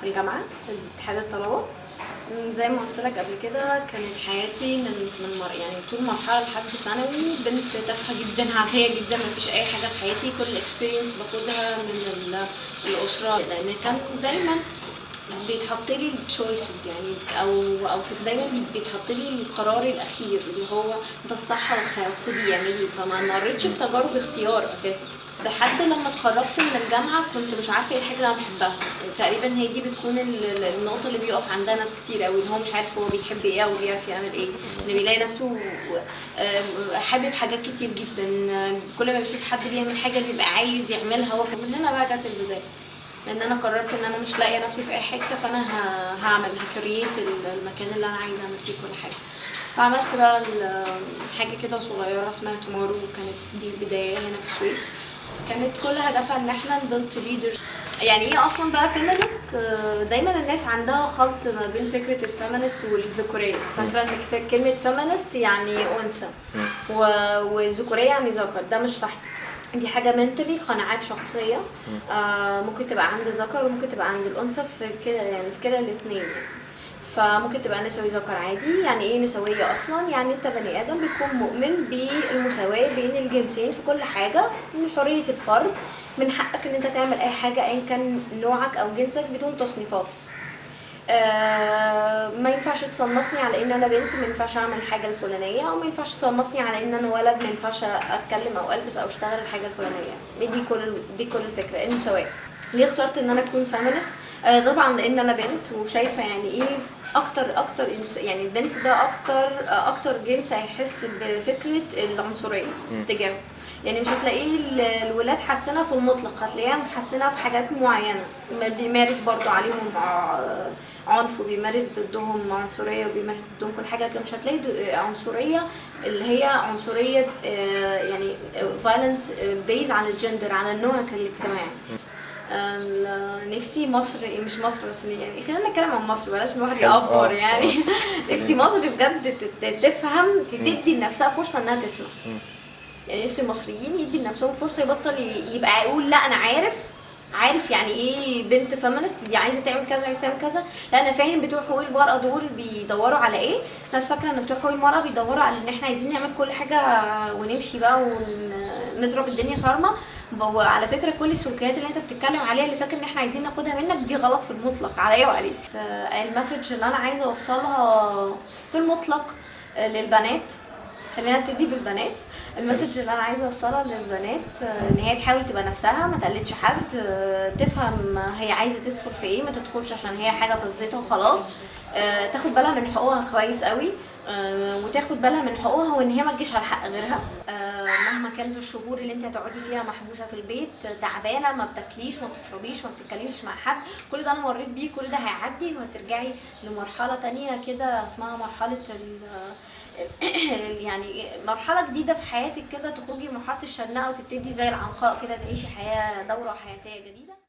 في الجامعة في اتحاد الطلبة. زي ما قلت لك قبل كده كانت حياتي يعني طول مرحلة لحد ثانوي بنت تافهة جدا عادية جدا، مفيش أي حاجة في حياتي، كل اكسبيرينس باخدها من الأسرة، لأن كان دايما بيتحط لي التشويسز يعني او كان دايما بيتحط لي القرار الاخير اللي هو ده الصح خدي اعملي، فما مريتش بتجارب اختيار اساسا لحد لما اتخرجت من الجامعه. كنت مش عارفه ايه الحاجه اللي انا بحبها تقريبا، هي دي بتكون النقطه اللي بيقف عندها ناس كتير قوي، اللي هو مش عارف هو بيحب ايه او بيعرف يعمل ايه، اللي بيلاقي نفسه حابب حاجات كتير جدا، كل ما بيشوف حد بيعمل حاجه بيبقى عايز يعملها هو. من هنا بقى جت البدايه، لان انا قررت ان انا مش لاقيه نفسي في اي حته، فانا هكريت المكان اللي انا عايزه اعمل فيه كل حاجه. فعملت بقى حاجه كده صغيره اسمها تومورو، وكانت دي البدايه هنا في السويس. كانت كل هدفها ان احنا نبلت ليدر. يعني ايه اصلا بقى فيمينست؟ دايما الناس عندها خلط ما بين فكره الفيمينست والذكوريه، فاكره ان كلمه فيمينست يعني انثى والذكوريه يعني ذكر، ده مش صح. دي حاجه منتلي، قناعات شخصيه. ممكن تبقى عند ذكر وممكن تبقى عند الانثى في كده، يعني في كده الاثنين يعني. فممكن تبقى نسوي ذكر عادي. يعني ايه نسويه اصلا؟ يعني انت بني ادم بيكون مؤمن بالمساواه بين الجنسين في كل حاجه، من حريه الفرد، من حقك ان انت تعمل اي حاجه ايا كان نوعك او جنسك بدون تصنيفات. ما ينفعش تصنفني على ان انا بنت ما ينفعش اعمل الحاجه الفلانيه، او ما ينفعش تصنفني على ان انا ولد ما ينفعش اتكلم او البس او اشتغل الحاجه الفلانيه. دي كل الفكره، المساواه. ليه اخترت ان انا اكون فيمينست؟ طبعا لان انا بنت وشايفه يعني ايه اكتر يعني البنت ده اكتر جنس هيحس بفكره العنصريه تجاهه. يعني مش هتلاقيه الولاد حاسينها في المطلق، هتلاقيها محسنها في حاجات معينه، بيمارس برضو عليهم عنف وبيمارس ضدهم عنصريه وبيمارس ضدهم كل حاجه، لكن مش هتلاقي عنصريه اللي هي عنصريه يعني فايلنس بيز على الجندر، على النوع الاجتماعي. نفسي مصر، مش مصر بس، يعني خلينا نتكلم عن مصر بلاش الواحد يأفور يعني. نفسي مصر بجد تفهم، تدي لنفسها فرصه انها تسمع. يعني نفسي المصريين يدي لنفسهم فرصه، يبطل يبقى يقول لا انا عارف يعني ايه بنت فيمينست دي عايزه تعمل كذا عايزه تعمل كذا. لا انا فاهم بتوع حقوق المراه دول بيدوروا على ايه. ناس فاكره ان بتوع حقوق المراه بيدوروا على ان احنا عايزين نعمل كل حاجه ونمشي بقى ونضرب الدنيا صارمه. وعلى فكره كل السلوكيات اللي انت بتتكلم عليها اللي فاكر ان احنا عايزين ناخدها منك دي غلط في المطلق عليا وعليك. المسج اللي انا عايزه اوصلها في المطلق للبنات، خلينا نبتدي بالبنات. المسج اللي انا عايزه اوصلها للبنات ان هي تحاول تبقى نفسها، ما تقلدش حد، تفهم هي عايزه تدخل في ايه، ما تدخلش عشان هي حاجه فزتها وخلاص، تاخد بالها من حقوقها كويس قوي، وتاخد بالها من حقوقها وان هي ما تجيش على حق غيرها. مهما كانت الشهور اللي انت هتقعدي فيها محبوسه في البيت تعبانه، ما بتاكليش ما بتشربيش ما بتتكلميش مع حد، كل ده انا مريت بيه، كل ده هيعدي وهترجعي لمرحله تانية كده اسمها مرحله يعني مرحله جديده في حياتك كده، تخرجي من مرحله الشرنقه وتبتدي زي العنقاء كده تعيشي حياه دوره حياتيه جديده.